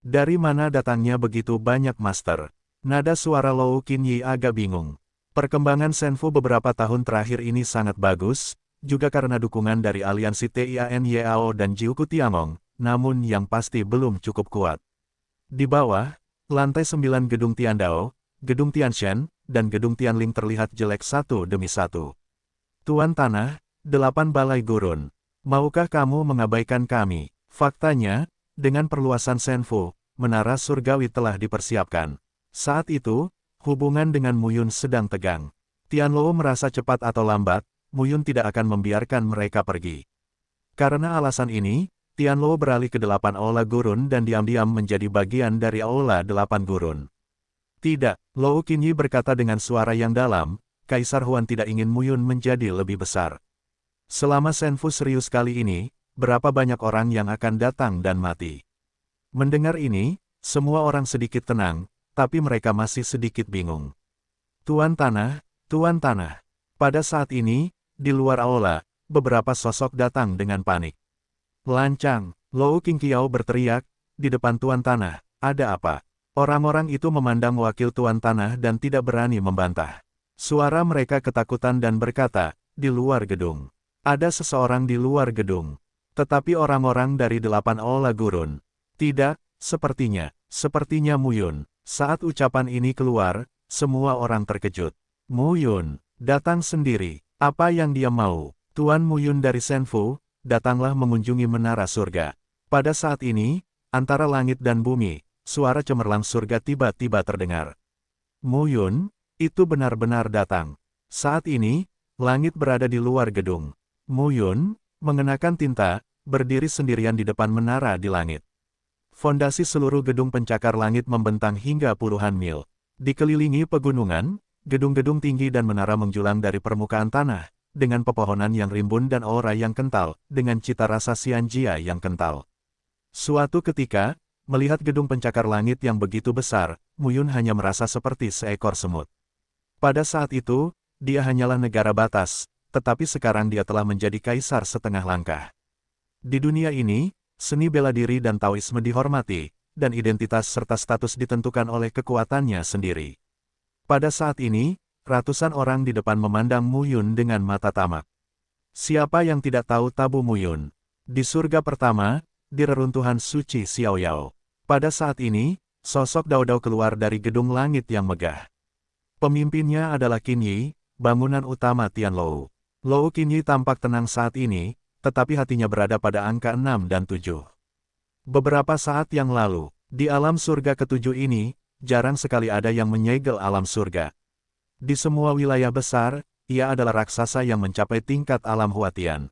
Dari mana datangnya begitu banyak master? Nada suara Lou Qinyi agak bingung. Perkembangan Senfu beberapa tahun terakhir ini sangat bagus, juga karena dukungan dari aliansi Tianyao dan Jiuku Tiangong, namun yang pasti belum cukup kuat. Di bawah, lantai 9 gedung Tiandao, gedung Tianshan, dan gedung Tianling terlihat jelek satu demi satu. Tuan Tanah, 8 balai gurun. Maukah kamu mengabaikan kami? Faktanya, dengan perluasan Senfu, menara surgawi telah dipersiapkan. Saat itu, hubungan dengan Muyun sedang tegang. Tianluo merasa cepat atau lambat, Muyun tidak akan membiarkan mereka pergi. Karena alasan ini, Tianluo beralih ke 8 aula gurun dan diam-diam menjadi bagian dari aula 8 gurun. Tidak, Lou Qinyi berkata dengan suara yang dalam, Kaisar Huan tidak ingin Muyun menjadi lebih besar. Selama Senfu serius kali ini, berapa banyak orang yang akan datang dan mati. Mendengar ini, semua orang sedikit tenang, tapi mereka masih sedikit bingung. Tuan Tanah, Tuan Tanah. Pada saat ini, di luar aula, beberapa sosok datang dengan panik. Lancang, Lou Qingqiao berteriak, di depan Tuan Tanah, ada apa? Orang-orang itu memandang wakil Tuan Tanah dan tidak berani membantah. Suara mereka ketakutan dan berkata, di luar gedung. Ada seseorang di luar gedung. Tetapi orang-orang dari 8 aula gurun. Tidak, sepertinya Muyun. Saat ucapan ini keluar, semua orang terkejut. Muyun, datang sendiri. Apa yang dia mau? Tuan Muyun dari Senfu, datanglah mengunjungi menara surga. Pada saat ini, antara langit dan bumi, suara cemerlang surga tiba-tiba terdengar. Muyun, itu benar-benar datang. Saat ini, langit berada di luar gedung. Muyun, mengenakan tinta, berdiri sendirian di depan menara di langit. Fondasi seluruh gedung pencakar langit membentang hingga puluhan mil. Dikelilingi pegunungan, gedung-gedung tinggi dan menara menjulang dari permukaan tanah, dengan pepohonan yang rimbun dan aura yang kental, dengan cita rasa Xianjia yang kental. Suatu ketika, melihat gedung pencakar langit yang begitu besar, Muyun hanya merasa seperti seekor semut. Pada saat itu, dia hanyalah negara batas, tetapi sekarang dia telah menjadi kaisar setengah langkah. Di dunia ini, seni bela diri dan Taoisme dihormati, dan identitas serta status ditentukan oleh kekuatannya sendiri. Pada saat ini, ratusan orang di depan memandang Muyun dengan mata tamak. Siapa yang tidak tahu tabu Muyun? Di surga pertama, di reruntuhan suci Xiaoyao. Pada saat ini, sosok Dao Dao keluar dari gedung langit yang megah. Pemimpinnya adalah Qinyi, bangunan utama Tianlou. Lou Qinyi tampak tenang saat ini, tetapi hatinya berada pada angka 6 dan 7. Beberapa saat yang lalu, di alam surga ketujuh ini, jarang sekali ada yang menyegel alam surga. Di semua wilayah besar, ia adalah raksasa yang mencapai tingkat alam Huatian.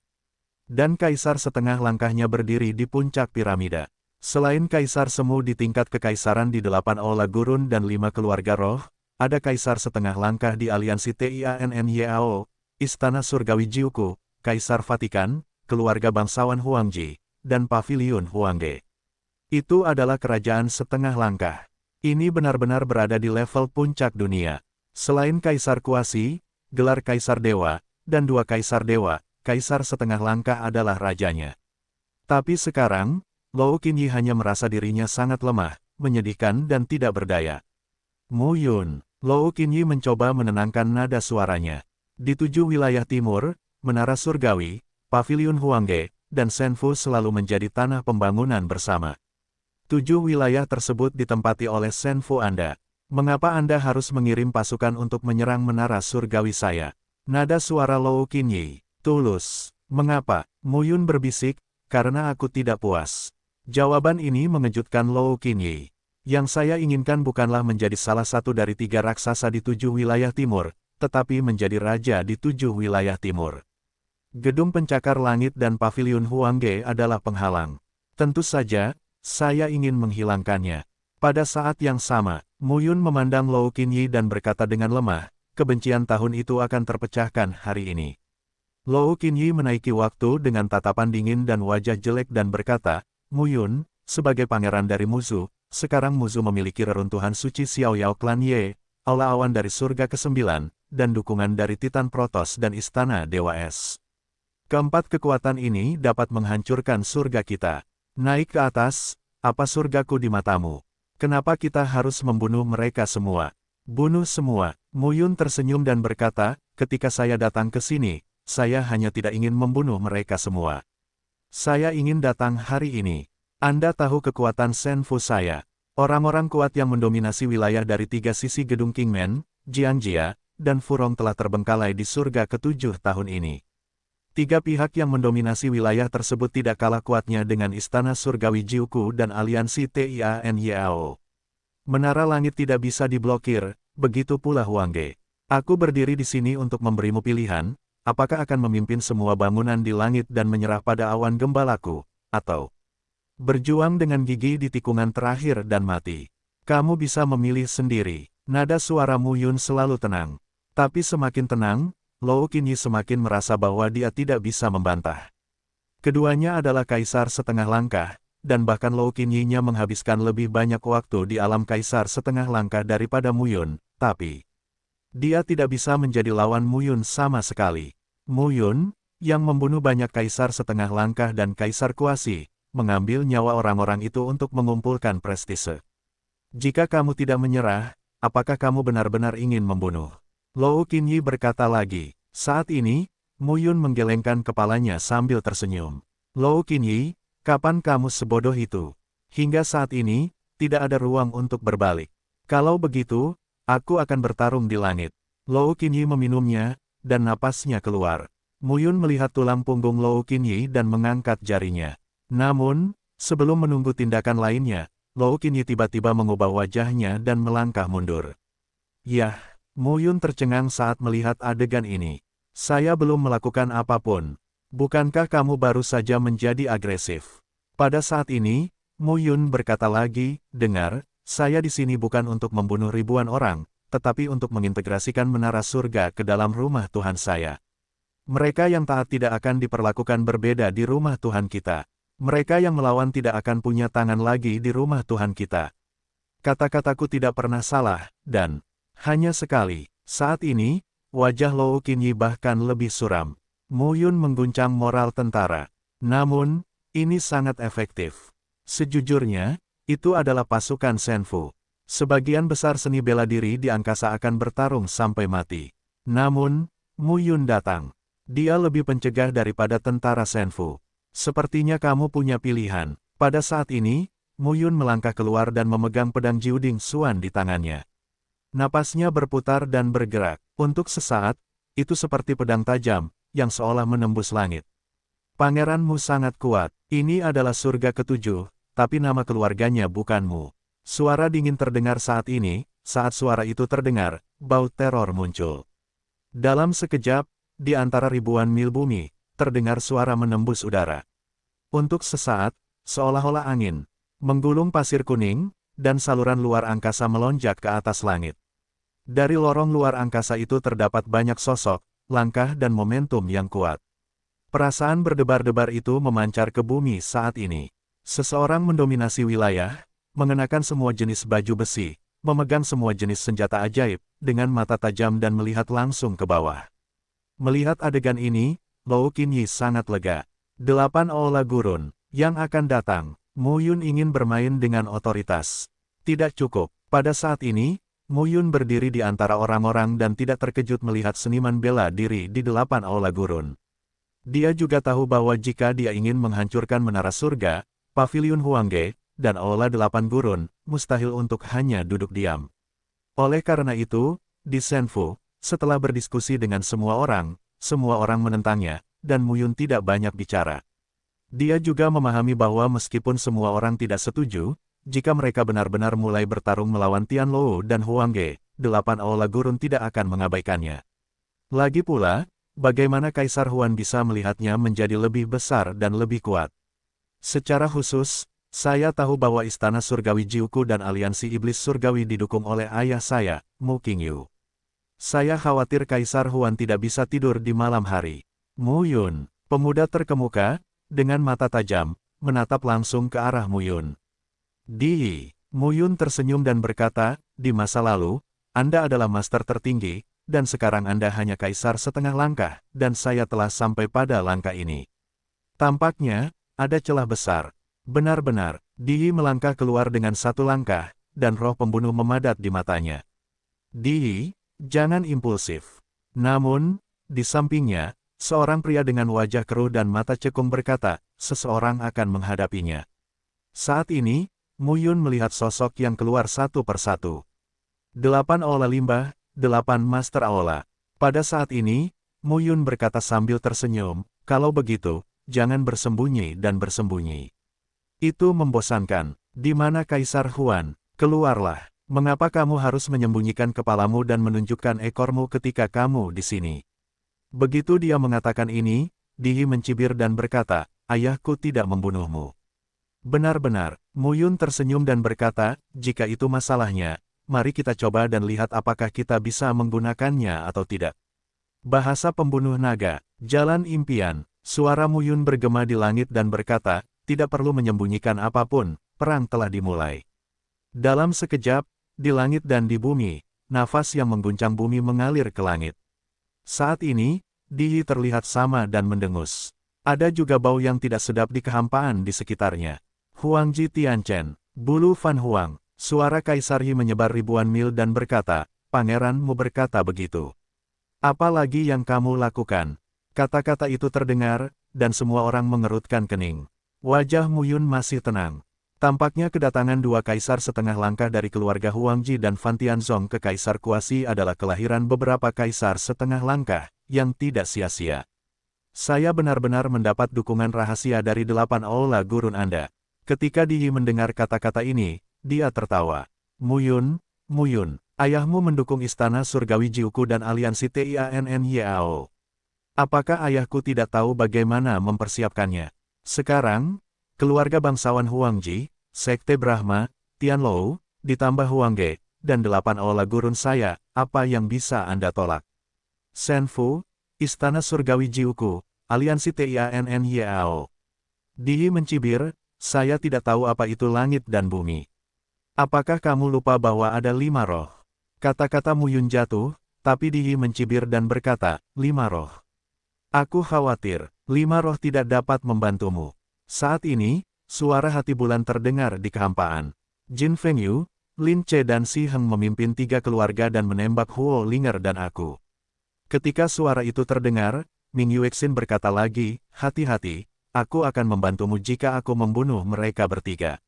Dan kaisar setengah langkahnya berdiri di puncak piramida. Selain kaisar semu di tingkat kekaisaran di 8 aula gurun dan 5 keluarga roh, ada kaisar setengah langkah di aliansi Tianyao, Istana Surgawi Jiuku, Kaisar Vatikan, keluarga bangsawan Huangji, dan Paviliun Huangge. Itu adalah kerajaan setengah langkah. Ini benar-benar berada di level puncak dunia. Selain Kaisar Kuasi, gelar Kaisar Dewa, dan 2 Kaisar Dewa, Kaisar setengah langkah adalah rajanya. Tapi sekarang, Lou Qinyi hanya merasa dirinya sangat lemah, menyedihkan dan tidak berdaya. Muyun, Lou Qinyi mencoba menenangkan nada suaranya. Di 7 wilayah timur, Menara Surgawi, Paviliun Huangge, dan Senfu selalu menjadi tanah pembangunan bersama. 7 wilayah tersebut ditempati oleh Senfu Anda. Mengapa Anda harus mengirim pasukan untuk menyerang menara surgawi saya? Nada suara Lou Qinyi, tulus. Mengapa? Muyun berbisik, karena aku tidak puas. Jawaban ini mengejutkan Lou Qinyi. Yang saya inginkan bukanlah menjadi salah satu dari 3 raksasa di 7 wilayah timur, tetapi menjadi raja di 7 wilayah timur. Gedung pencakar langit dan Paviliun Huangge adalah penghalang. Tentu saja, saya ingin menghilangkannya. Pada saat yang sama, Muyun memandang Lou Qinyi dan berkata dengan lemah, kebencian tahun itu akan terpecahkan hari ini. Lou Qinyi menaiki waktu dengan tatapan dingin dan wajah jelek dan berkata, Muyun, sebagai pangeran dari Muzu, sekarang Muzu memiliki reruntuhan suci Xiaoyao Klan Ye, aula awan dari surga ke-9, dan dukungan dari Titan Protos dan Istana Dewa Es. Keempat kekuatan ini dapat menghancurkan surga kita. Naik ke atas, Apa surgaku di matamu? Kenapa kita harus membunuh mereka semua? Bunuh semua. Mu Yun tersenyum dan berkata, ketika saya datang ke sini, saya hanya tidak ingin membunuh mereka semua. Saya ingin datang hari ini. Anda tahu kekuatan Senfu saya. Orang-orang kuat yang mendominasi wilayah dari 3 sisi gedung Kingman, Jianjia, dan Furong telah terbengkalai di surga ke-7 tahun ini. 3 pihak yang mendominasi wilayah tersebut tidak kalah kuatnya dengan Istana Surgawi Jiuku dan Aliansi Tianyao. Menara langit tidak bisa diblokir, begitu pula Huangge. Aku berdiri di sini untuk memberimu pilihan, apakah akan memimpin semua bangunan di langit dan menyerah pada awan gembalaku, atau berjuang dengan gigi di tikungan terakhir dan mati. Kamu bisa memilih sendiri. Nada suara Mu Yun selalu tenang. Tapi semakin tenang, Lou Qinyi semakin merasa bahwa dia tidak bisa membantah. Keduanya adalah kaisar setengah langkah, dan bahkan Lou Qinyi-nya menghabiskan lebih banyak waktu di alam kaisar setengah langkah daripada Mu Yun, tapi dia tidak bisa menjadi lawan Mu Yun sama sekali. Mu Yun, yang membunuh banyak kaisar setengah langkah dan kaisar kuasi, mengambil nyawa orang-orang itu untuk mengumpulkan prestise. Jika kamu tidak menyerah, apakah kamu benar-benar ingin membunuh? Lou Qinyi berkata lagi. Saat ini, Mu Yun menggelengkan kepalanya sambil tersenyum. Lou Qinyi, kapan kamu sebodoh itu? Hingga saat ini, tidak ada ruang untuk berbalik. Kalau begitu, aku akan bertarung di langit. Lou Qinyi meminumnya, dan napasnya keluar. Mu Yun melihat tulang punggung Lou Qinyi dan mengangkat jarinya. Namun, sebelum menunggu tindakan lainnya, Lou Qinyi tiba-tiba mengubah wajahnya dan melangkah mundur. Yah, Mu Yun tercengang saat melihat adegan ini. Saya belum melakukan apapun. Bukankah kamu baru saja menjadi agresif? Pada saat ini, Mu Yun berkata lagi, dengar, saya di sini bukan untuk membunuh ribuan orang, tetapi untuk mengintegrasikan menara surga ke dalam rumah Tuhan saya. Mereka yang taat tidak akan diperlakukan berbeda di rumah Tuhan kita. Mereka yang melawan tidak akan punya tangan lagi di rumah Tuhan kita. Kata-kataku tidak pernah salah, dan hanya sekali. Saat ini, wajah Lou Qinyi bahkan lebih suram. Mu Yun mengguncang moral tentara. Namun, ini sangat efektif. Sejujurnya, itu adalah pasukan Senfu. Sebagian besar seni bela diri di angkasa akan bertarung sampai mati. Namun, Mu Yun datang. Dia lebih pencegah daripada tentara Senfu. Sepertinya kamu punya pilihan. Pada saat ini, Mu Yun melangkah keluar dan memegang pedang Jiuding Xuan di tangannya. Napasnya berputar dan bergerak. Untuk sesaat, itu seperti pedang tajam, yang seolah menembus langit. Pangeranmu sangat kuat. Ini adalah surga ke-7, tapi nama keluarganya bukanmu. Suara dingin terdengar saat ini. Saat suara itu terdengar, bau teror muncul. Dalam sekejap, di antara ribuan mil bumi, terdengar suara menembus udara. Untuk sesaat, seolah-olah angin menggulung pasir kuning, dan saluran luar angkasa melonjak ke atas langit. Dari lorong luar angkasa itu terdapat banyak sosok, langkah dan momentum yang kuat. Perasaan berdebar-debar itu memancar ke bumi saat ini. Seseorang mendominasi wilayah, mengenakan semua jenis baju besi, memegang semua jenis senjata ajaib, dengan mata tajam dan melihat langsung ke bawah. Melihat adegan ini, Lou Qinyi sangat lega. 8 Aula Gurun, yang akan datang. Mu Yun ingin bermain dengan otoritas. Tidak cukup. Pada saat ini, Mu Yun berdiri di antara orang-orang dan tidak terkejut melihat seniman bela diri di 8 Aula Gurun. Dia juga tahu bahwa jika dia ingin menghancurkan menara surga, paviliun Huangge, dan Aula 8 Gurun, mustahil untuk hanya duduk diam. Oleh karena itu, di Senfu, setelah berdiskusi dengan semua orang menentangnya, dan Mu Yun tidak banyak bicara. Dia juga memahami bahwa meskipun semua orang tidak setuju, jika mereka benar-benar mulai bertarung melawan Tianlou dan Huangge, 8 Aula Gurun tidak akan mengabaikannya. Lagi pula, bagaimana Kaisar Huan bisa melihatnya menjadi lebih besar dan lebih kuat? Secara khusus, saya tahu bahwa Istana Surgawi Jiuku dan Aliansi Iblis Surgawi didukung oleh ayah saya, Mu Qingyu. Saya khawatir Kaisar Huan tidak bisa tidur di malam hari. Mu Yun, pemuda terkemuka, dengan mata tajam, menatap langsung ke arah Mu Yun. Mu Yun tersenyum dan berkata, di masa lalu, Anda adalah master tertinggi, dan sekarang Anda hanya kaisar setengah langkah, dan saya telah sampai pada langkah ini. Tampaknya, ada celah besar. Benar-benar, Di melangkah keluar dengan satu langkah, dan roh pembunuh memadat di matanya. Di, jangan impulsif. Namun, di sampingnya, seorang pria dengan wajah keruh dan mata cekung berkata, seseorang akan menghadapinya. Saat ini, Mu Yun melihat sosok yang keluar satu persatu. 8 Aula Limbah, 8 Master Aula. Pada saat ini, Mu Yun berkata sambil tersenyum, kalau begitu, jangan bersembunyi dan bersembunyi. Itu membosankan. Di mana Kaisar Huan? Keluarlah. Mengapa kamu harus menyembunyikan kepalamu dan menunjukkan ekormu ketika kamu di sini? Begitu dia mengatakan ini, Di mencibir dan berkata, ayahku tidak membunuhmu. Benar-benar, Mu Yun tersenyum dan berkata, jika itu masalahnya, mari kita coba dan lihat apakah kita bisa menggunakannya atau tidak. Bahasa pembunuh naga, jalan impian, suara Mu Yun bergema di langit dan berkata, tidak perlu menyembunyikan apapun, perang telah dimulai. Dalam sekejap, di langit dan di bumi, nafas yang mengguncang bumi mengalir ke langit. Saat ini, Di terlihat sama dan mendengus. Ada juga bau yang tidak sedap di kehampaan di sekitarnya. Huangji Tianchen, bulu Fan Huang, suara Kaisar Yi menyebar ribuan mil dan berkata, pangeranmu berkata begitu. Apa lagi yang kamu lakukan? Kata-kata itu terdengar, dan semua orang mengerutkan kening. Wajah Mu Yun masih tenang. Tampaknya kedatangan dua kaisar setengah langkah dari keluarga Huangji dan Fan Tianzong ke Kaisar Kuasi adalah kelahiran beberapa kaisar setengah langkah, yang tidak sia-sia. Saya benar-benar mendapat dukungan rahasia dari 8 aula gurun Anda. Ketika Di mendengar kata-kata ini, dia tertawa. Mu Yun, ayahmu mendukung Istana Surgawi Jiuku dan aliansi Tianyao. Apakah ayahku tidak tahu bagaimana mempersiapkannya? Sekarang, keluarga bangsawan Huangji, Sekte Brahma, Tianlou, ditambah Huangge, dan 8 aula gurun saya, apa yang bisa Anda tolak? Senfu, Istana Surgawi Jiuku, aliansi Tianyao. Di mencibir, saya tidak tahu apa itu langit dan bumi. Apakah kamu lupa bahwa ada 5 roh? Kata-kata Mu Yun jatuh, tapi Di mencibir dan berkata, 5 roh. Aku khawatir, 5 roh tidak dapat membantumu. Saat ini, suara hati bulan terdengar di kehampaan. Jin Fengyu, Lin Che dan Si Heng memimpin 3 keluarga dan menembak Huo Linger dan aku. Ketika suara itu terdengar, Ming Yuexin berkata lagi, hati-hati, aku akan membantumu jika aku membunuh mereka bertiga.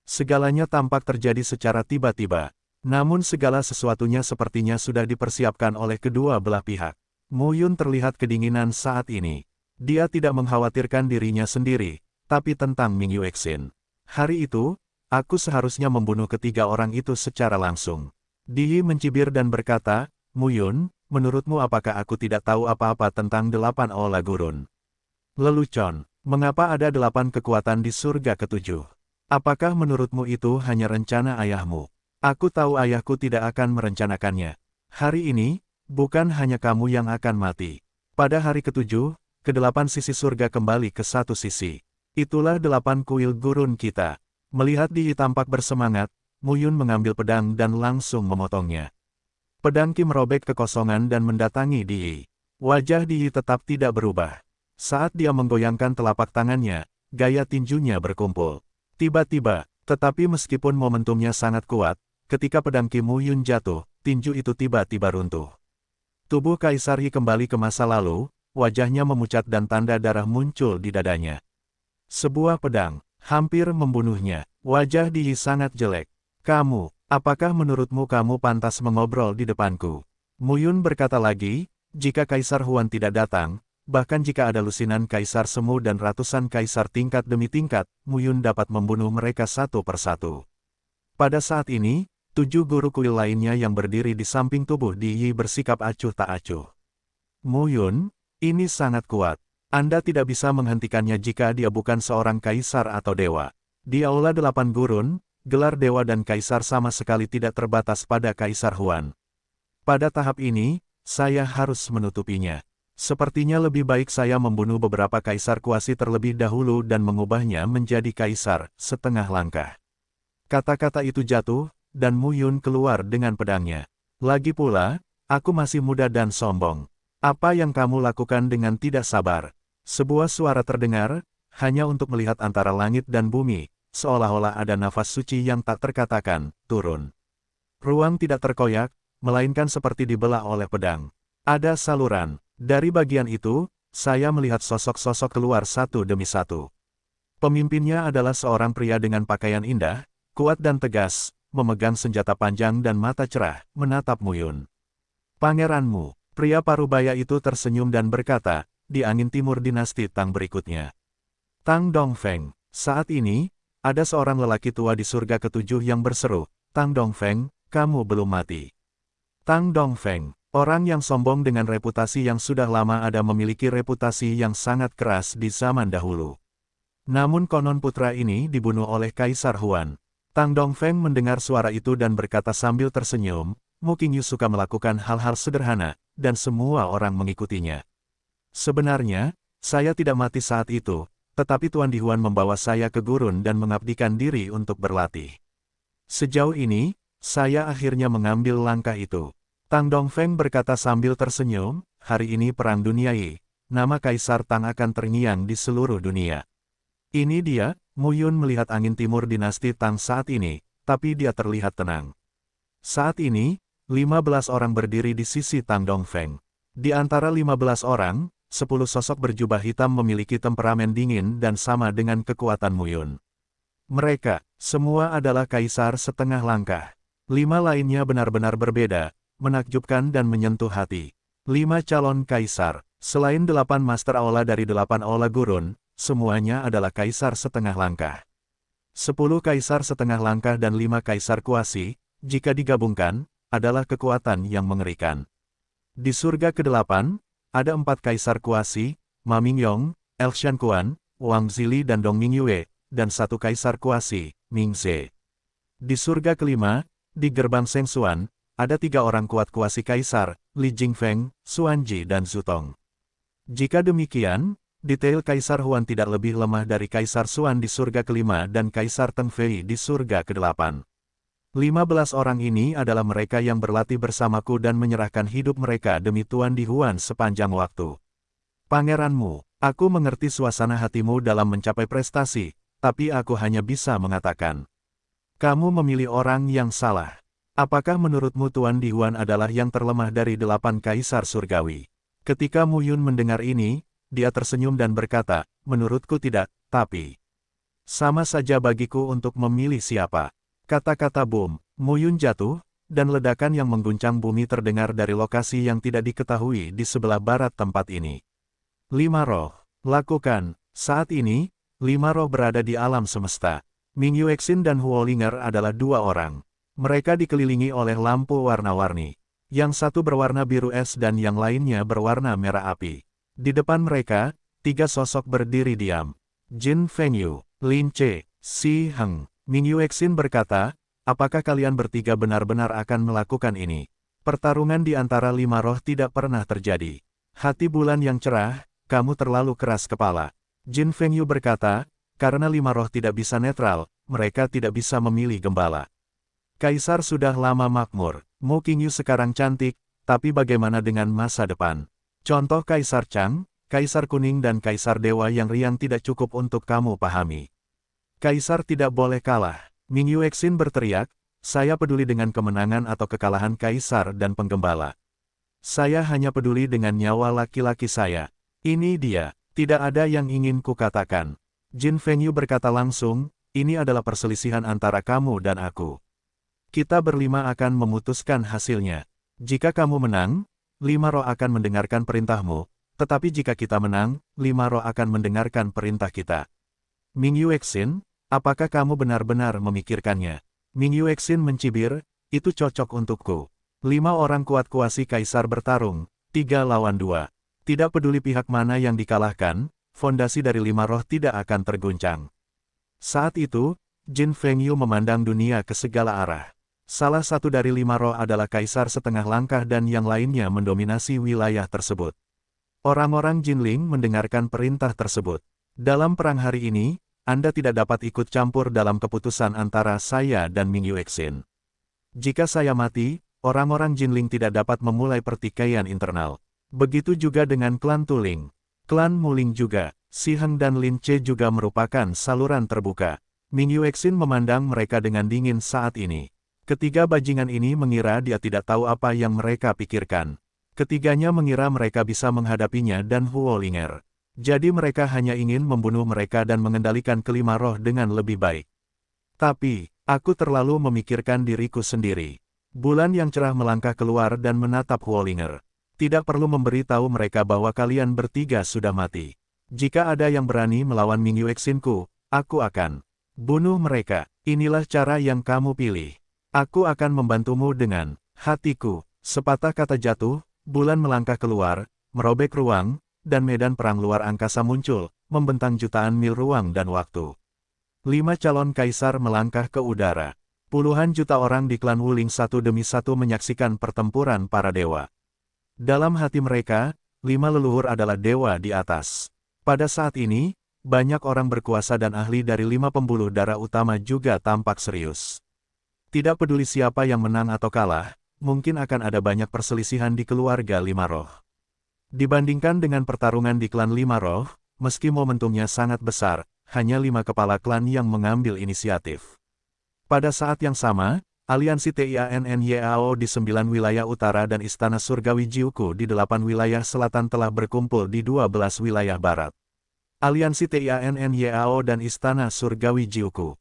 Segalanya tampak terjadi secara tiba-tiba. Namun segala sesuatunya sepertinya sudah dipersiapkan oleh kedua belah pihak. Mu Yun terlihat kedinginan saat ini. Dia tidak mengkhawatirkan dirinya sendiri, tapi tentang Ming Yuexin. Hari itu, aku seharusnya membunuh ketiga orang itu secara langsung. Di mencibir dan berkata, Mu Yun, menurutmu apakah aku tidak tahu apa-apa tentang 8 aula gurun? Lelucon, mengapa ada 8 kekuatan di surga ketujuh? Apakah menurutmu itu hanya rencana ayahmu? Aku tahu ayahku tidak akan merencanakannya. Hari ini, bukan hanya kamu yang akan mati. Pada hari ketujuh, ke-8 sisi surga kembali ke satu sisi. Itulah 8 kuil gurun kita. Melihat Di tampak bersemangat, Mu Yun mengambil pedang dan langsung memotongnya. Pedang Qi merobek kekosongan dan mendatangi Di. Wajah Di tetap tidak berubah. Saat dia menggoyangkan telapak tangannya, gaya tinjunya berkumpul. Tiba-tiba, tetapi meskipun momentumnya sangat kuat, ketika pedang Qi Mu Yun jatuh, tinju itu tiba-tiba runtuh. Tubuh Kaisar Yi kembali ke masa lalu, wajahnya memucat dan tanda darah muncul di dadanya. Sebuah pedang, hampir membunuhnya. Wajah Di sangat jelek. Kamu, apakah menurutmu kamu pantas mengobrol di depanku? Mu Yun berkata lagi, jika Kaisar Huan tidak datang, bahkan jika ada lusinan Kaisar Semu dan ratusan Kaisar tingkat demi tingkat, Mu Yun dapat membunuh mereka satu persatu. Pada saat ini, 7 guru kuil lainnya yang berdiri di samping tubuh Di Yi bersikap acuh tak acuh. Mu Yun, ini sangat kuat. Anda tidak bisa menghentikannya jika dia bukan seorang kaisar atau dewa. Di Aula 8 Gurun, gelar dewa dan kaisar sama sekali tidak terbatas pada Kaisar Huan. Pada tahap ini, saya harus menutupinya. Sepertinya lebih baik saya membunuh beberapa kaisar kuasi terlebih dahulu dan mengubahnya menjadi kaisar, setengah langkah. Kata-kata itu jatuh, dan Mu Yun keluar dengan pedangnya. Lagi pula, aku masih muda dan sombong. Apa yang kamu lakukan dengan tidak sabar? Sebuah suara terdengar, hanya untuk melihat antara langit dan bumi. seolah-olah ada nafas suci yang tak terkatakan, turun. Ruang tidak terkoyak, melainkan seperti dibelah oleh pedang. Ada saluran. Dari bagian itu, saya melihat sosok-sosok keluar satu demi satu. Pemimpinnya adalah seorang pria dengan pakaian indah, kuat dan tegas, memegang senjata panjang dan mata cerah, menatap Mu Yun. Pangeranmu, pria parubaya itu tersenyum dan berkata, di angin timur dinasti Tang berikutnya. Tang Dongfeng, saat ini, ada seorang lelaki tua di surga ketujuh yang berseru, Tang Dongfeng, kamu belum mati. Tang Dongfeng, orang yang sombong dengan reputasi yang sudah lama ada memiliki reputasi yang sangat keras di zaman dahulu. Namun konon putra ini dibunuh oleh Kaisar Huan. Tang Dongfeng mendengar suara itu dan berkata sambil tersenyum, Mu Qingyu suka melakukan hal-hal sederhana, dan semua orang mengikutinya. Sebenarnya, saya tidak mati saat itu, tetapi Tuan Di Huan membawa saya ke gurun dan mengabdikan diri untuk berlatih. Sejauh ini, saya akhirnya mengambil langkah itu. Tang Dongfeng berkata sambil tersenyum, hari ini Perang Duniai, nama Kaisar Tang akan terngiang di seluruh dunia. Ini dia, Mu Yun melihat angin timur dinasti Tang saat ini, tapi dia terlihat tenang. Saat ini, 15 orang berdiri di sisi Tang Dongfeng. Di antara 15 orang, 10 sosok berjubah hitam memiliki temperamen dingin dan sama dengan kekuatan Mu Yun. Mereka, semua adalah kaisar setengah langkah. 5 lainnya benar-benar berbeda, menakjubkan dan menyentuh hati. 5 calon kaisar, selain 8 master aula dari 8 aula gurun, semuanya adalah kaisar setengah langkah. 10 kaisar setengah langkah dan 5 kaisar kuasi, jika digabungkan, adalah kekuatan yang mengerikan. Di surga ke-8, ada 4 kaisar kuasi, Ma Mingyong, Elshan Quan, Wang Zili dan Dong Mingyue, dan 1 kaisar kuasi, Ming Ze. Di surga ke-5, di gerbang Seng Xuan, ada 3 orang kuat kuasi kaisar, Li Jingfeng, Xuan Ji dan Zhu Tong. Jika demikian, detail Kaisar Huan tidak lebih lemah dari Kaisar Xuan di surga ke-5 dan Kaisar Teng Fei di surga ke-8. 15 orang ini adalah mereka yang berlatih bersamaku dan menyerahkan hidup mereka demi Tuan Di Huan sepanjang waktu. Pangeranmu, aku mengerti suasana hatimu dalam mencapai prestasi, tapi aku hanya bisa mengatakan. Kamu memilih orang yang salah. Apakah menurutmu Tuan Di Huan adalah yang terlemah dari 8 kaisar surgawi? Ketika Mu Yun mendengar ini, dia tersenyum dan berkata, menurutku tidak, tapi sama saja bagiku untuk memilih siapa. Kata-kata boom, Mu Yun jatuh, dan ledakan yang mengguncang bumi terdengar dari lokasi yang tidak diketahui di sebelah barat tempat ini. 5 roh, lakukan. Saat ini, 5 roh berada di alam semesta. Ming Yuexin dan Huo Linger adalah 2 orang. Mereka dikelilingi oleh lampu warna-warni. Yang satu berwarna biru es dan yang lainnya berwarna merah api. Di depan mereka, 3 sosok berdiri diam. Jin Fengyu, Lin Che, Si Heng. Ming Yuexin berkata, apakah kalian bertiga benar-benar akan melakukan ini? Pertarungan di antara 5 roh tidak pernah terjadi. Hati bulan yang cerah, kamu terlalu keras kepala. Jin Fengyu berkata, karena 5 roh tidak bisa netral, mereka tidak bisa memilih gembala. Kaisar sudah lama makmur, Mu Qingyu sekarang cantik, tapi bagaimana dengan masa depan? Contoh Kaisar Chang, Kaisar Kuning dan Kaisar Dewa yang riang tidak cukup untuk kamu pahami. Kaisar tidak boleh kalah. Ming Yuexin berteriak, saya peduli dengan kemenangan atau kekalahan Kaisar dan penggembala. Saya hanya peduli dengan nyawa laki-laki saya. Ini dia, tidak ada yang ingin kukatakan. Jin Fengyu berkata langsung, ini adalah perselisihan antara kamu dan aku. Kita berlima akan memutuskan hasilnya. Jika kamu menang, 5 roh akan mendengarkan perintahmu, tetapi jika kita menang, 5 roh akan mendengarkan perintah kita. Ming Yuexin, apakah kamu benar-benar memikirkannya? Ming Yuexin mencibir, itu cocok untukku. 5 orang kuat kuasi kaisar bertarung, 3 lawan 2. Tidak peduli pihak mana yang dikalahkan, fondasi dari 5 roh tidak akan terguncang. Saat itu, Jin Fengyu memandang dunia ke segala arah. Salah satu dari 5 roh adalah kaisar setengah langkah dan yang lainnya mendominasi wilayah tersebut. Orang-orang Jinling mendengarkan perintah tersebut. Dalam perang hari ini, Anda tidak dapat ikut campur dalam keputusan antara saya dan Ming Yuexin. Jika saya mati, orang-orang Jinling tidak dapat memulai pertikaian internal. Begitu juga dengan klan Tuling. Klan Muling juga, Si Heng dan Lin Che juga merupakan saluran terbuka. Ming Yuexin memandang mereka dengan dingin saat ini. Ketiga bajingan ini mengira dia tidak tahu apa yang mereka pikirkan. Ketiganya mengira mereka bisa menghadapinya dan Huo Linger. Jadi mereka hanya ingin membunuh mereka dan mengendalikan kelima roh dengan lebih baik. Tapi, aku terlalu memikirkan diriku sendiri. Bulan yang cerah melangkah keluar dan menatap Huo Linger. Tidak perlu memberitahu mereka bahwa kalian bertiga sudah mati. Jika ada yang berani melawan Ming Yuexinku, aku akan bunuh mereka. Inilah cara yang kamu pilih. Aku akan membantumu dengan hatiku. Sepatah kata jatuh, bulan melangkah keluar, merobek ruang, dan medan perang luar angkasa muncul, membentang jutaan mil ruang dan waktu. 5 calon kaisar melangkah ke udara. Puluhan juta orang di klan Wuling satu demi satu menyaksikan pertempuran para dewa. Dalam hati mereka, 5 leluhur adalah dewa di atas. Pada saat ini, banyak orang berkuasa dan ahli dari 5 pembuluh darah utama juga tampak serius. Tidak peduli siapa yang menang atau kalah, mungkin akan ada banyak perselisihan di keluarga 5 roh. Dibandingkan dengan pertarungan di klan 5 roh, meski momentumnya sangat besar, hanya 5 kepala klan yang mengambil inisiatif. Pada saat yang sama, Aliansi TIANNYAO di 9 wilayah utara dan Istana Surgawi Jiuku di 8 wilayah selatan telah berkumpul di 12 wilayah barat. Aliansi TIANNYAO dan Istana Surgawi Jiuku.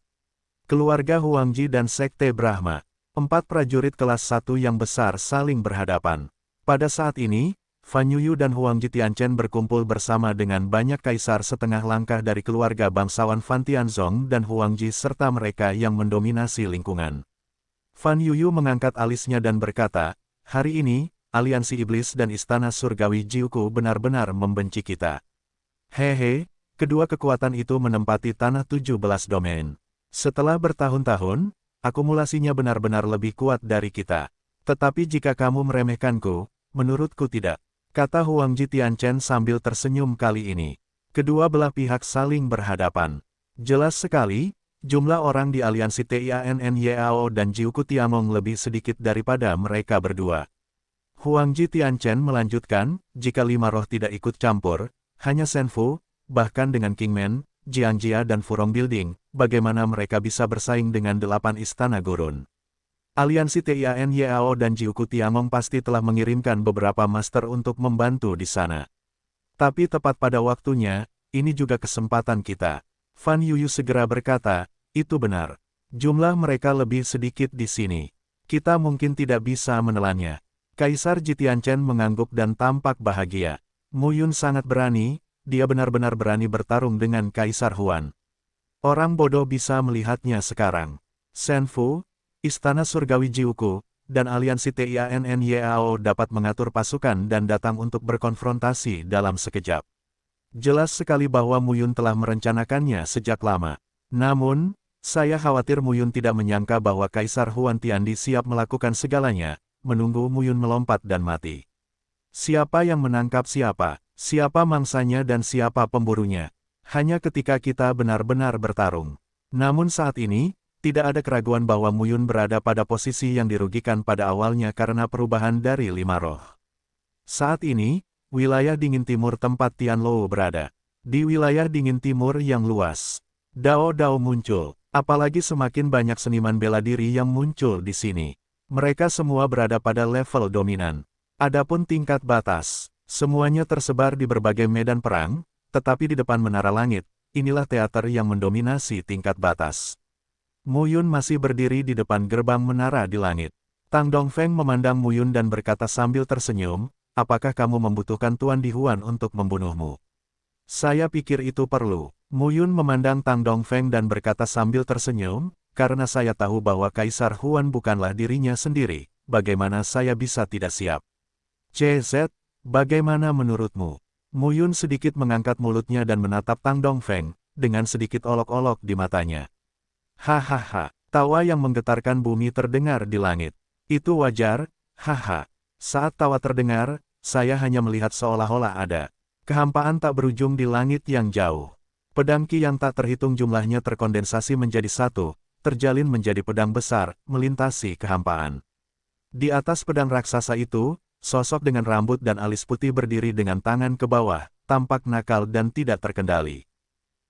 Keluarga Huangji dan Sekte Brahma. 4 prajurit kelas 1 yang besar saling berhadapan. Pada saat ini, Fan Yuyu dan Huangji Tianchen berkumpul bersama dengan banyak kaisar setengah langkah dari keluarga bangsawan Fan Tianzong dan Huangji serta mereka yang mendominasi lingkungan. Fan Yuyu mengangkat alisnya dan berkata, hari ini, Aliansi Iblis dan Istana Surgawi Jiuku benar-benar membenci kita. Hehe, kedua kekuatan itu menempati tanah 17 domain. Setelah bertahun-tahun, akumulasinya benar-benar lebih kuat dari kita. Tetapi jika kamu meremehkanku, menurutku tidak, kata Huangji Tianchen sambil tersenyum kali ini. Kedua belah pihak saling berhadapan. Jelas sekali, jumlah orang di Aliansi TIANNYAO dan Jiuku Tiangong lebih sedikit daripada mereka berdua. Huangji Tianchen melanjutkan, jika 5 roh tidak ikut campur, hanya Senfu, bahkan dengan Kingman, Jiangjia dan Furong Building, bagaimana mereka bisa bersaing dengan 8 istana gurun? Aliansi TIANYAO dan Jiuku Tiangong pasti telah mengirimkan beberapa master untuk membantu di sana. Tapi tepat pada waktunya, ini juga kesempatan kita. Fan Yuyu segera berkata, itu benar. Jumlah mereka lebih sedikit di sini. Kita mungkin tidak bisa menelannya. Kaisar Jitianchen mengangguk dan tampak bahagia. Mu Yun sangat berani, dia benar-benar berani bertarung dengan Kaisar Huan. Orang bodoh bisa melihatnya sekarang. Senfu, Istana Surgawi Jiuku, dan Aliansi TIANNYAO dapat mengatur pasukan dan datang untuk berkonfrontasi dalam sekejap. Jelas sekali bahwa Mu Yun telah merencanakannya sejak lama. Namun, saya khawatir Mu Yun tidak menyangka bahwa Kaisar Huan Tiandi siap melakukan segalanya, menunggu Mu Yun melompat dan mati. Siapa yang menangkap siapa, siapa mangsanya dan siapa pemburunya. Hanya ketika kita benar-benar bertarung. Namun saat ini, tidak ada keraguan bahwa Mu Yun berada pada posisi yang dirugikan pada awalnya karena perubahan dari 5 roh. Saat ini, wilayah dingin timur tempat Tianlou berada. Di wilayah dingin timur yang luas, Dao-Dao muncul. Apalagi semakin banyak seniman bela diri yang muncul di sini. Mereka semua berada pada level dominan. Adapun tingkat batas, semuanya tersebar di berbagai medan perang, tetapi di depan menara langit, inilah teater yang mendominasi tingkat batas. Mu Yun masih berdiri di depan gerbang menara di langit. Tang Dongfeng memandang Mu Yun dan berkata sambil tersenyum, apakah kamu membutuhkan Tuan Di Huan untuk membunuhmu? Saya pikir itu perlu. Mu Yun memandang Tang Dongfeng dan berkata sambil tersenyum, karena saya tahu bahwa Kaisar Huan bukanlah dirinya sendiri, bagaimana saya bisa tidak siap? CZ, bagaimana menurutmu? Mu Yun sedikit mengangkat mulutnya dan menatap Tang Dongfeng, dengan sedikit olok-olok di matanya. Hahaha, tawa yang menggetarkan bumi terdengar di langit. Itu wajar, haha. Saat tawa terdengar, saya hanya melihat seolah-olah ada kehampaan tak berujung di langit yang jauh. Pedang Qi yang tak terhitung jumlahnya terkondensasi menjadi satu, terjalin menjadi pedang besar, melintasi kehampaan. Di atas pedang raksasa itu, sosok dengan rambut dan alis putih berdiri dengan tangan ke bawah, tampak nakal dan tidak terkendali.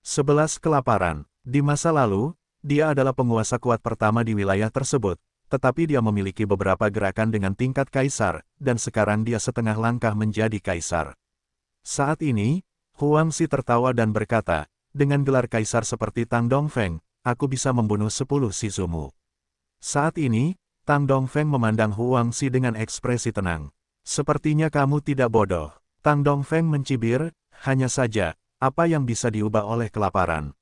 11 kelaparan. Di masa lalu, Dia adalah penguasa kuat pertama di wilayah tersebut, tetapi dia memiliki beberapa gerakan dengan tingkat kaisar, dan sekarang dia setengah langkah menjadi kaisar. Saat ini, Huang Xi tertawa dan berkata, dengan gelar kaisar seperti Tang Dongfeng, aku bisa membunuh 10 Shizumu. Saat ini, Tang Dongfeng memandang Huang Xi dengan ekspresi tenang. Sepertinya kamu tidak bodoh. Tang Dongfeng mencibir, hanya saja, apa yang bisa diubah oleh kelaparan.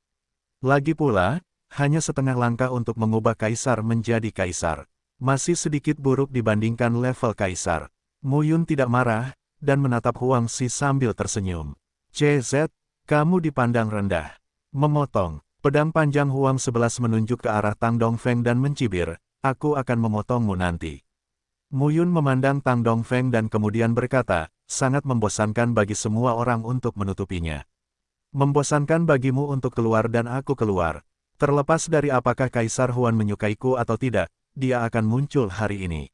Lagi pula, hanya setengah langkah untuk mengubah kaisar menjadi kaisar. Masih sedikit buruk dibandingkan level kaisar. Mu Yun tidak marah, dan menatap Huang Xi sambil tersenyum. CZ, kamu dipandang rendah. Memotong. Pedang panjang Huang 11 menunjuk ke arah Tang Dongfeng dan mencibir, aku akan memotongmu nanti. Mu Yun memandang Tang Dongfeng dan kemudian berkata, sangat membosankan bagi semua orang untuk menutupinya. Membosankan bagimu untuk keluar dan aku keluar. Terlepas dari apakah Kaisar Huan menyukaiku atau tidak, dia akan muncul hari ini.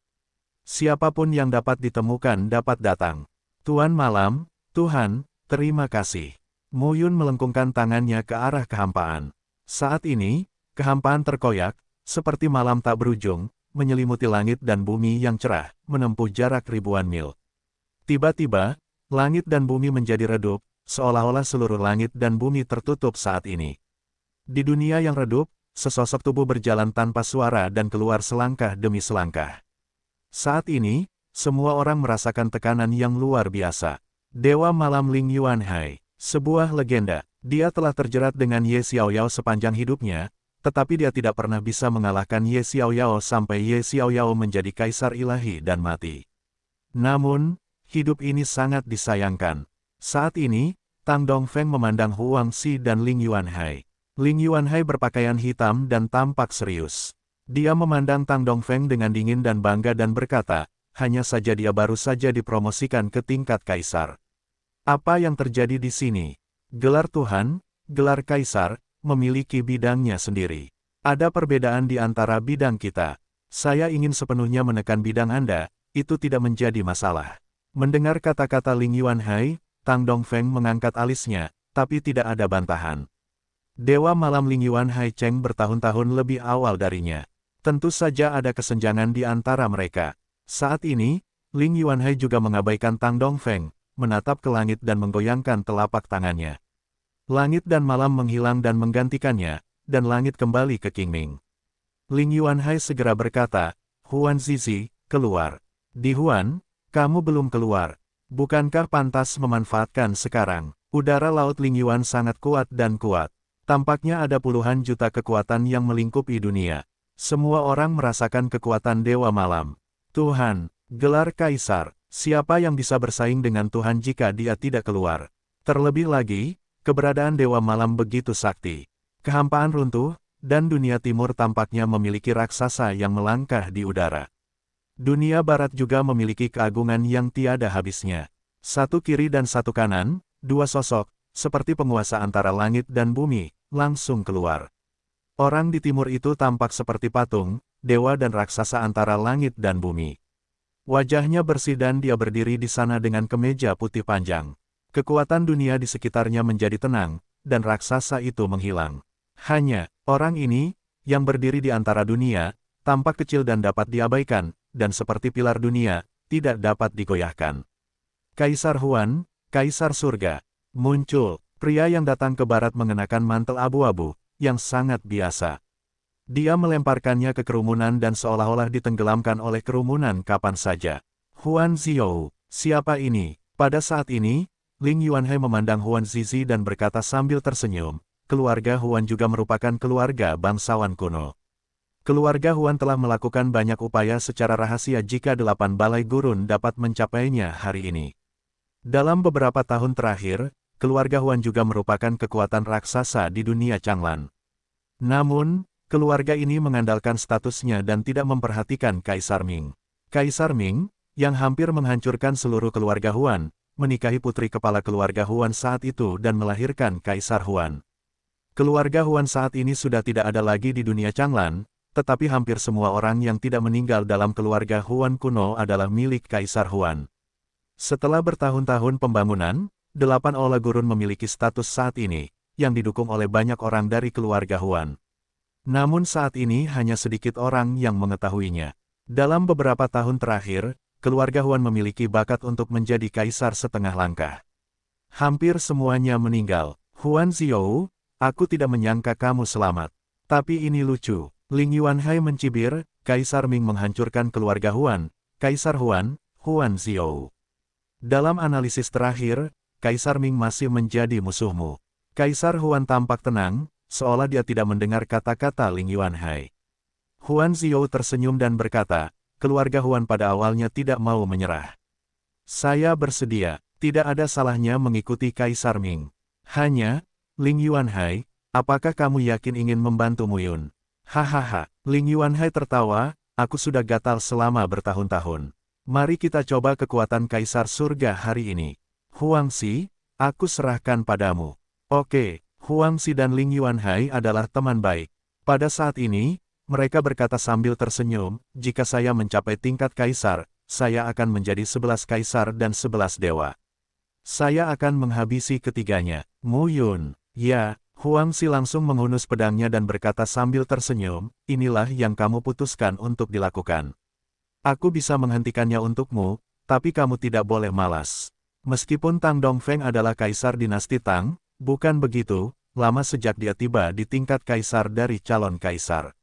Siapapun yang dapat ditemukan dapat datang. Tuan Malam, Tuhan, terima kasih. Mu Yun melengkungkan tangannya ke arah kehampaan. Saat ini, kehampaan terkoyak, seperti malam tak berujung, menyelimuti langit dan bumi yang cerah, menempuh jarak ribuan mil. Tiba-tiba, langit dan bumi menjadi redup, seolah-olah seluruh langit dan bumi tertutup saat ini. Di dunia yang redup, sesosok tubuh berjalan tanpa suara dan keluar selangkah demi selangkah. Saat ini, semua orang merasakan tekanan yang luar biasa. Dewa Malam Ling Yuanhai, sebuah legenda. Dia telah terjerat dengan Ye Xiaoyao sepanjang hidupnya, tetapi dia tidak pernah bisa mengalahkan Ye Xiaoyao sampai Ye Xiaoyao menjadi kaisar ilahi dan mati. Namun, hidup ini sangat disayangkan. Saat ini, Tang Dongfeng memandang Huang Xi dan Ling Yuanhai. Ling Yuanhai berpakaian hitam dan tampak serius. Dia memandang Tang Dongfeng dengan dingin dan bangga dan berkata, hanya saja dia baru saja dipromosikan ke tingkat kaisar. Apa yang terjadi di sini? Gelar Tuhan, gelar kaisar, memiliki bidangnya sendiri. Ada perbedaan di antara bidang kita. Saya ingin sepenuhnya menekan bidang Anda, itu tidak menjadi masalah. Mendengar kata-kata Ling Yuanhai, Tang Dongfeng mengangkat alisnya, tapi tidak ada bantahan. Dewa Malam Ling Yuanhai Cheng bertahun-tahun lebih awal darinya. Tentu saja ada kesenjangan di antara mereka. Saat ini, Ling Yuanhai juga mengabaikan Tang Dongfeng, menatap ke langit dan menggoyangkan telapak tangannya. Langit dan malam menghilang dan menggantikannya, dan langit kembali ke Qingming. Ling Yuanhai segera berkata, Huan Zizi, keluar. Di Huan, kamu belum keluar. Bukankah pantas memanfaatkan sekarang? Udara Laut Ling Yuan sangat kuat dan kuat. Tampaknya ada puluhan juta kekuatan yang melingkupi dunia. Semua orang merasakan kekuatan Dewa Malam. Tuhan, gelar Kaisar, siapa yang bisa bersaing dengan Tuhan jika dia tidak keluar? Terlebih lagi, keberadaan Dewa Malam begitu sakti. Kehampaan runtuh, dan dunia timur tampaknya memiliki raksasa yang melangkah di udara. Dunia barat juga memiliki keagungan yang tiada habisnya. Satu kiri dan satu kanan, dua sosok, seperti penguasa antara langit dan bumi, langsung keluar. Orang di timur itu tampak seperti patung, dewa dan raksasa antara langit dan bumi. Wajahnya bersih dan dia berdiri di sana dengan kemeja putih panjang. Kekuatan dunia di sekitarnya menjadi tenang, dan raksasa itu menghilang. Hanya, orang ini, yang berdiri di antara dunia, tampak kecil dan dapat diabaikan, dan seperti pilar dunia, tidak dapat digoyahkan. Kaisar Huan, Kaisar Surga, muncul, pria yang datang ke barat mengenakan mantel abu-abu, yang sangat biasa. Dia melemparkannya ke kerumunan dan seolah-olah ditenggelamkan oleh kerumunan kapan saja. Huan Zhou, siapa ini? Pada saat ini, Ling Yuanhai memandang Huan Zizi dan berkata sambil tersenyum, keluarga Huan juga merupakan keluarga bangsawan kuno. Keluarga Huan telah melakukan banyak upaya secara rahasia jika 8 balai gurun dapat mencapainya hari ini. Dalam beberapa tahun terakhir, keluarga Huan juga merupakan kekuatan raksasa di dunia Changlan. Namun, keluarga ini mengandalkan statusnya dan tidak memperhatikan Kaisar Ming. Kaisar Ming, yang hampir menghancurkan seluruh keluarga Huan, menikahi putri kepala keluarga Huan saat itu dan melahirkan Kaisar Huan. Keluarga Huan saat ini sudah tidak ada lagi di dunia Changlan, tetapi hampir semua orang yang tidak meninggal dalam keluarga Huan kuno adalah milik Kaisar Huan. Setelah bertahun-tahun pembangunan, 8 Aula Gurun memiliki status saat ini, yang didukung oleh banyak orang dari keluarga Huan. Namun saat ini hanya sedikit orang yang mengetahuinya. Dalam beberapa tahun terakhir, keluarga Huan memiliki bakat untuk menjadi kaisar setengah langkah. Hampir semuanya meninggal. Huan Xiao, aku tidak menyangka kamu selamat. Tapi ini lucu. Ling Yuanhai mencibir, Kaisar Ming menghancurkan keluarga Huan, Kaisar Huan, Huan Xiao. Dalam analisis terakhir, Kaisar Ming masih menjadi musuhmu. Kaisar Huan tampak tenang, seolah dia tidak mendengar kata-kata Ling Yuanhai. Huan Xiao tersenyum dan berkata, keluarga Huan pada awalnya tidak mau menyerah. Saya bersedia, tidak ada salahnya mengikuti Kaisar Ming. Hanya, Ling Yuanhai, apakah kamu yakin ingin membantu Muyun? Hahaha, Ling Yuanhai tertawa, aku sudah gatal selama bertahun-tahun. Mari kita coba kekuatan Kaisar Surga hari ini. Huangxi, aku serahkan padamu. Oke, Huangxi dan Ling Yuanhai adalah teman baik. Pada saat ini, mereka berkata sambil tersenyum, jika saya mencapai tingkat Kaisar, saya akan menjadi 11 Kaisar dan 11 Dewa. Saya akan menghabisi ketiganya. Muyun, ya, Huangxi langsung menghunus pedangnya dan berkata sambil tersenyum, inilah yang kamu putuskan untuk dilakukan. Aku bisa menghentikannya untukmu, tapi kamu tidak boleh malas. Meskipun Tang Dongfeng adalah Kaisar dinasti Tang, bukan begitu, lama sejak dia tiba di tingkat Kaisar dari calon Kaisar.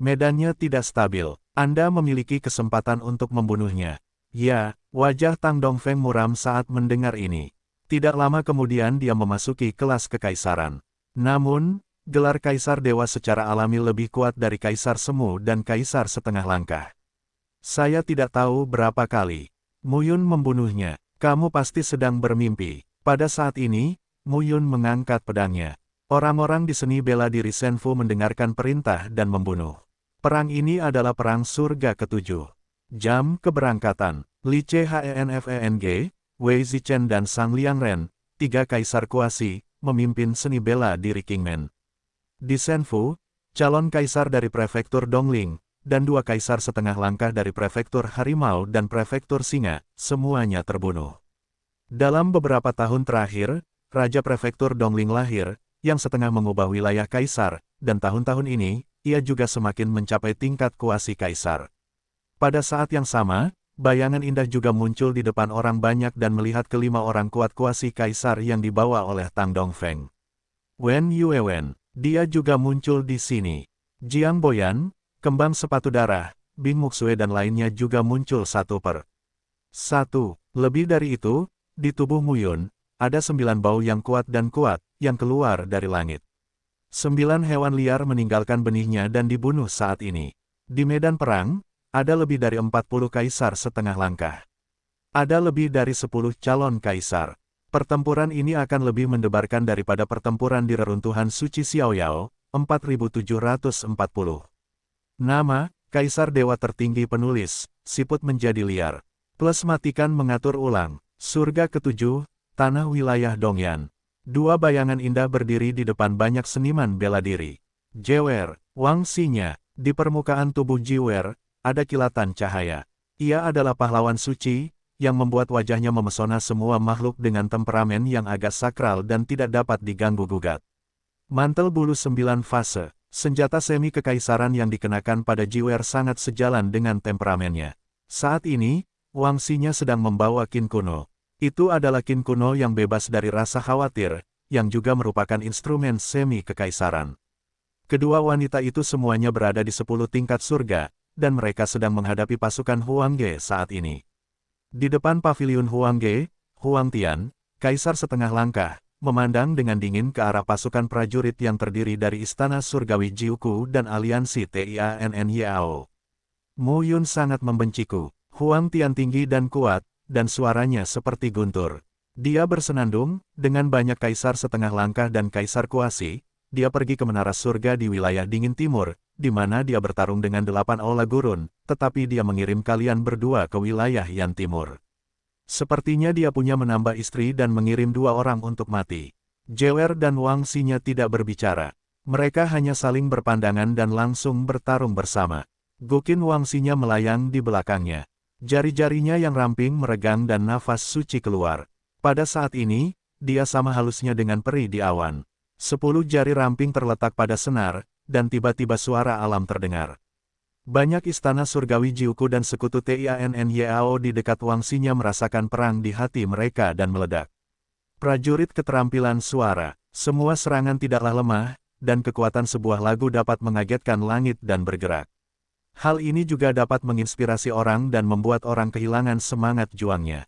Medannya tidak stabil, Anda memiliki kesempatan untuk membunuhnya. Ya, wajah Tang Dongfeng muram saat mendengar ini. Tidak lama kemudian dia memasuki kelas kekaisaran. Namun, gelar Kaisar Dewa secara alami lebih kuat dari Kaisar Semu dan Kaisar Setengah Langkah. Saya tidak tahu berapa kali Muyun membunuhnya. Kamu pasti sedang bermimpi. Pada saat ini, Muyun mengangkat pedangnya. Orang-orang di seni bela diri Senfu mendengarkan perintah dan membunuh. Perang ini adalah perang surga ketujuh. Jam keberangkatan. Li Chenfeng, Wei Zichen dan Sang Liangren, 3 kaisar kuasi, memimpin seni bela diri Kingmen. Di Senfu, calon kaisar dari prefektur Dongling, dan 2 kaisar setengah langkah dari prefektur Harimau dan prefektur Singa, semuanya terbunuh. Dalam beberapa tahun terakhir, Raja Prefektur Dongling lahir, yang setengah mengubah wilayah kaisar, dan tahun-tahun ini, ia juga semakin mencapai tingkat kuasi kaisar. Pada saat yang sama, bayangan indah juga muncul di depan orang banyak dan melihat kelima orang kuat kuasi kaisar yang dibawa oleh Tang Dongfeng. Wen Yuewen, dia juga muncul di sini. Jiang Boyan, kembang sepatu darah, Bing Muxue dan lainnya juga muncul satu per satu. Lebih dari itu, di tubuh Muyun, ada 9 bau yang kuat, yang keluar dari langit. 9 hewan liar meninggalkan benihnya dan dibunuh saat ini. Di medan perang, ada lebih dari 40 kaisar setengah langkah. Ada lebih dari 10 calon kaisar. Pertempuran ini akan lebih mendebarkan daripada pertempuran di reruntuhan Suci Xiaoyao, 4740. Nama, Kaisar Dewa Tertinggi Penulis, siput menjadi liar. Plus matikan mengatur ulang. Surga ketujuh, Tanah Wilayah Dongyan. 2 bayangan indah berdiri di depan banyak seniman bela diri. Jewer, Wangxinya, di permukaan tubuh Jewer, ada kilatan cahaya. Ia adalah pahlawan suci, yang membuat wajahnya memesona semua makhluk dengan temperamen yang agak sakral dan tidak dapat diganggu-gugat. Mantel bulu 9 fase, senjata semi kekaisaran yang dikenakan pada Jewer sangat sejalan dengan temperamennya. Saat ini, Wangxinya sedang membawa kin kuno. Itu adalah kin kuno yang bebas dari rasa khawatir, yang juga merupakan instrumen semi kekaisaran. Kedua wanita itu semuanya berada di 10 tingkat surga, dan mereka sedang menghadapi pasukan Huangge saat ini. Di depan paviliun Huangge, Huang Tian, Kaisar Setengah Langkah, memandang dengan dingin ke arah pasukan prajurit yang terdiri dari Istana Surgawi Jiuku dan Aliansi Tianyao. Mu Yun sangat membenciku. Huang Tian tinggi dan kuat, dan suaranya seperti guntur. Dia bersenandung, dengan banyak kaisar setengah langkah dan kaisar kuasi, dia pergi ke menara surga di wilayah dingin timur, di mana dia bertarung dengan 8 Aula Gurun, tetapi dia mengirim kalian berdua ke wilayah Yan Timur. Sepertinya dia punya menambah istri dan mengirim 2 orang untuk mati. Jewer dan Wangxinya tidak berbicara. Mereka hanya saling berpandangan dan langsung bertarung bersama. Guqin Wangxinya melayang di belakangnya. Jari-jarinya yang ramping meregang dan nafas suci keluar. Pada saat ini, dia sama halusnya dengan peri di awan. 10 jari ramping terletak pada senar, dan tiba-tiba suara alam terdengar. Banyak istana surgawi Jiuku dan sekutu Tianyao di dekat Wangxinya merasakan perang di hati mereka dan meledak. Prajurit keterampilan suara, semua serangan tidaklah lemah, dan kekuatan sebuah lagu dapat mengagetkan langit dan bergerak. Hal ini juga dapat menginspirasi orang dan membuat orang kehilangan semangat juangnya.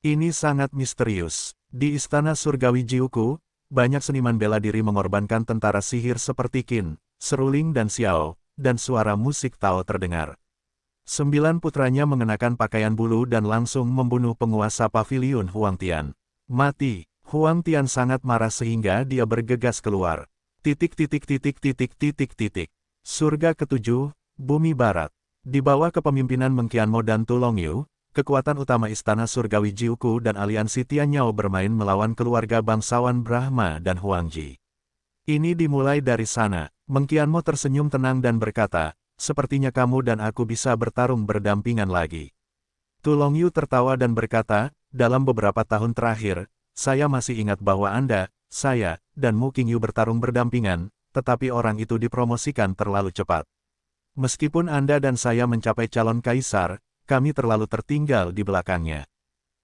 Ini sangat misterius. Di istana surgawi Jiuku, banyak seniman bela diri mengorbankan tentara sihir seperti Qin, seruling dan Xiao, dan suara musik Tao terdengar. 9 putranya mengenakan pakaian bulu dan langsung membunuh penguasa paviliun Huangtian. Mati, Huangtian sangat marah sehingga dia bergegas keluar. Surga ketujuh, Bumi Barat. Di bawah kepemimpinan Meng Qianmo dan Tu Longyu, kekuatan utama istana surgawi Jiuku dan aliansi Tianyao bermain melawan keluarga bangsawan Brahma dan Huangji. Ini dimulai dari sana. Meng Qianmo tersenyum tenang dan berkata, sepertinya kamu dan aku bisa bertarung berdampingan lagi. Tu Longyu tertawa dan berkata, dalam beberapa tahun terakhir, saya masih ingat bahwa Anda, saya, dan Mu Qingyu bertarung berdampingan, tetapi orang itu dipromosikan terlalu cepat. Meskipun Anda dan saya mencapai calon kaisar, kami terlalu tertinggal di belakangnya.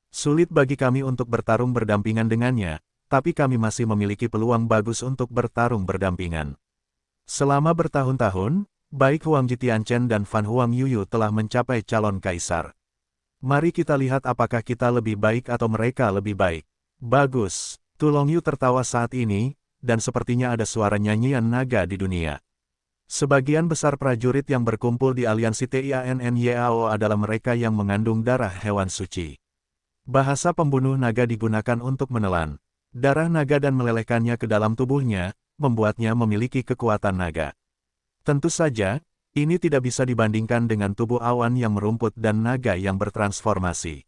Sulit bagi kami untuk bertarung berdampingan dengannya, tapi kami masih memiliki peluang bagus untuk bertarung berdampingan. Selama bertahun-tahun, baik Huang Jitianchen dan Fan Huang Yuyu telah mencapai calon kaisar. Mari kita lihat apakah kita lebih baik atau mereka lebih baik. Bagus, Tu Longyu tertawa saat ini, dan sepertinya ada suara nyanyian naga di dunia. Sebagian besar prajurit yang berkumpul di aliansi Tianyao adalah mereka yang mengandung darah hewan suci. Bahasa pembunuh naga digunakan untuk menelan darah naga dan melelehkannya ke dalam tubuhnya, membuatnya memiliki kekuatan naga. Tentu saja, ini tidak bisa dibandingkan dengan tubuh awan yang merumput dan naga yang bertransformasi.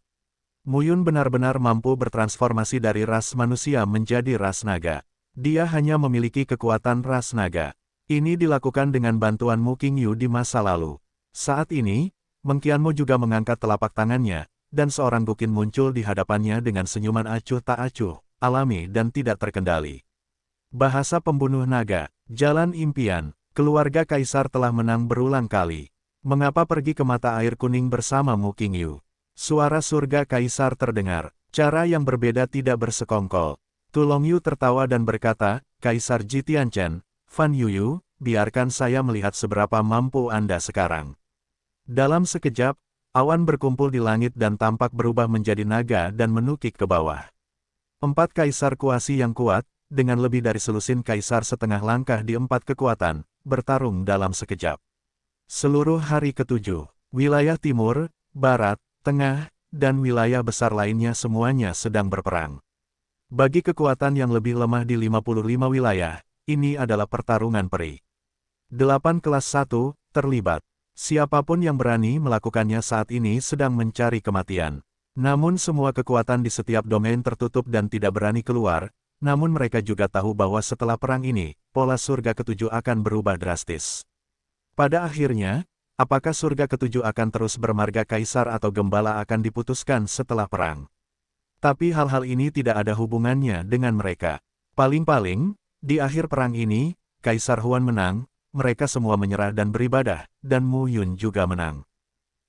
Muyun benar-benar mampu bertransformasi dari ras manusia menjadi ras naga. Dia hanya memiliki kekuatan ras naga. Ini dilakukan dengan bantuan Mu Qingyu di masa lalu. Saat ini, Meng Qianmo juga mengangkat telapak tangannya, dan seorang Guqin muncul di hadapannya dengan senyuman acuh tak acuh, alami dan tidak terkendali. Bahasa pembunuh naga, jalan impian, keluarga kaisar telah menang berulang kali. Mengapa pergi ke mata air kuning bersama Mu Qingyu? Suara surga kaisar terdengar, cara yang berbeda tidak bersekongkol. Tu Longyu tertawa dan berkata, Kaisar Jitianchen, Fan Yuyu, biarkan saya melihat seberapa mampu Anda sekarang. Dalam sekejap, awan berkumpul di langit dan tampak berubah menjadi naga dan menukik ke bawah. 4 kaisar kuasi yang kuat, dengan lebih dari selusin kaisar setengah langkah di 4 kekuatan, bertarung dalam sekejap. Seluruh hari ketujuh, wilayah timur, barat, tengah, dan wilayah besar lainnya semuanya sedang berperang. Bagi kekuatan yang lebih lemah di 55 wilayah, ini adalah pertarungan perih. 8 kelas 1, terlibat. Siapapun yang berani melakukannya saat ini sedang mencari kematian. Namun semua kekuatan di setiap domain tertutup dan tidak berani keluar, namun mereka juga tahu bahwa setelah perang ini, pola surga ketujuh akan berubah drastis. Pada akhirnya, apakah surga ketujuh akan terus bermarga kaisar atau gembala akan diputuskan setelah perang? Tapi hal-hal ini tidak ada hubungannya dengan mereka. Paling-paling, di akhir perang ini, Kaisar Huan menang, mereka semua menyerah dan beribadah, dan Mu Yun juga menang.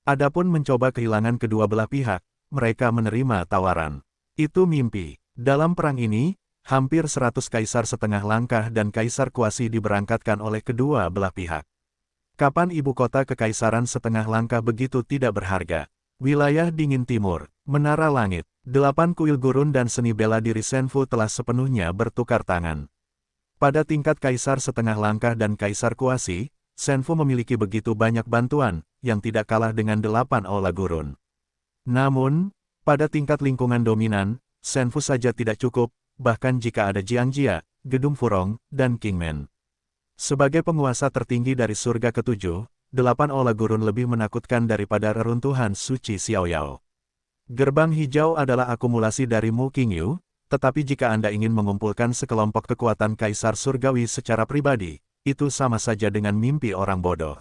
Adapun mencoba kehilangan kedua belah pihak, mereka menerima tawaran. Itu mimpi. Dalam perang ini, hampir 100 kaisar setengah langkah dan kaisar kuasi diberangkatkan oleh kedua belah pihak. Kapan ibu kota kekaisaran setengah langkah begitu tidak berharga? Wilayah dingin timur, menara langit, 8 kuil gurun dan seni bela diri Senfu telah sepenuhnya bertukar tangan. Pada tingkat kaisar setengah langkah dan kaisar kuasi, Senfu memiliki begitu banyak bantuan, yang tidak kalah dengan 8 aula gurun. Namun, pada tingkat lingkungan dominan, Senfu saja tidak cukup, bahkan jika ada Jiangjia, Gedung Furong, dan Kingman. Sebagai penguasa tertinggi dari surga ketujuh, 8 aula gurun lebih menakutkan daripada reruntuhan suci Xiaoyao. Gerbang hijau adalah akumulasi dari Mu Qingyu, tetapi jika Anda ingin mengumpulkan sekelompok kekuatan kaisar surgawi secara pribadi, itu sama saja dengan mimpi orang bodoh.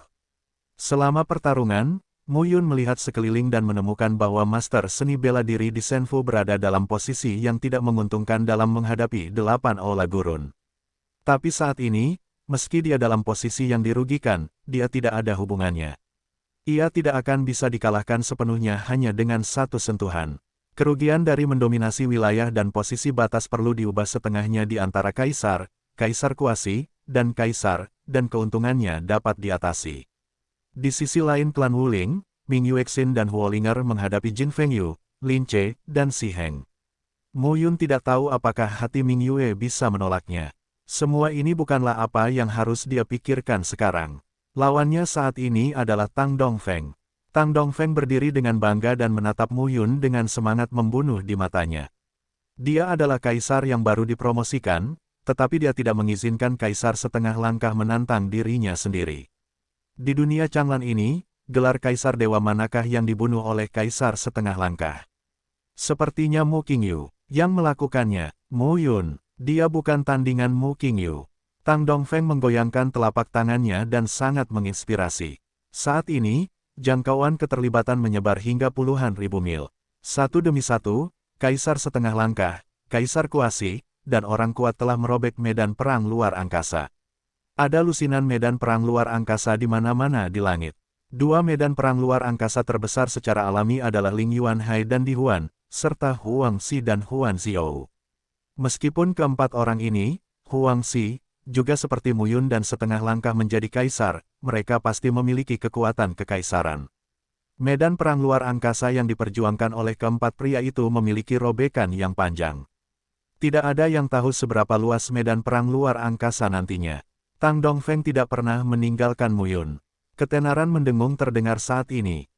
Selama pertarungan, Mu Yun melihat sekeliling dan menemukan bahwa master seni bela diri di Senfu berada dalam posisi yang tidak menguntungkan dalam menghadapi 8 aula gurun. Tapi saat ini, Meski dia dalam posisi yang dirugikan, dia tidak ada hubungannya. Ia tidak akan bisa dikalahkan sepenuhnya hanya dengan satu sentuhan. Kerugian dari mendominasi wilayah dan posisi batas perlu diubah setengahnya di antara kaisar, kaisar kuasi, dan kaisar, dan keuntungannya dapat diatasi. Di sisi lain klan Wuling, Ming Yuexin dan Huolinger menghadapi Jin Fengyu, Lin Che, dan Si Heng. Mu Yun tidak tahu apakah hati Ming Yue bisa menolaknya. Semua ini bukanlah apa yang harus dia pikirkan sekarang. Lawannya saat ini adalah Tang Dongfeng. Tang Dongfeng berdiri dengan bangga dan menatap Mu Yun dengan semangat membunuh di matanya. Dia adalah kaisar yang baru dipromosikan, tetapi dia tidak mengizinkan kaisar setengah langkah menantang dirinya sendiri. Di dunia Changlan ini, gelar kaisar dewa manakah yang dibunuh oleh kaisar setengah langkah? Sepertinya Mu Qingyu yang melakukannya. Mu Yun, dia bukan tandingan Mu Qingyu. Tang Dongfeng menggoyangkan telapak tangannya dan sangat menginspirasi. Saat ini, jangkauan keterlibatan menyebar hingga puluhan ribu mil. Satu demi satu, kaisar setengah langkah, kaisar kuasi, dan orang kuat telah merobek medan perang luar angkasa. Ada lusinan medan perang luar angkasa di mana-mana di langit. Dua medan perang luar angkasa terbesar secara alami adalah Ling Yuanhai dan Di Huan, serta Huang Xi dan Huan Xiao. Meskipun keempat orang ini, Huang Xi, juga seperti Mu Yun dan setengah langkah menjadi kaisar, mereka pasti memiliki kekuatan kekaisaran. Medan perang luar angkasa yang diperjuangkan oleh keempat pria itu memiliki robekan yang panjang. Tidak ada yang tahu seberapa luas medan perang luar angkasa nantinya. Tang Dongfeng tidak pernah meninggalkan Mu Yun. Ketenaran mendengung terdengar saat ini.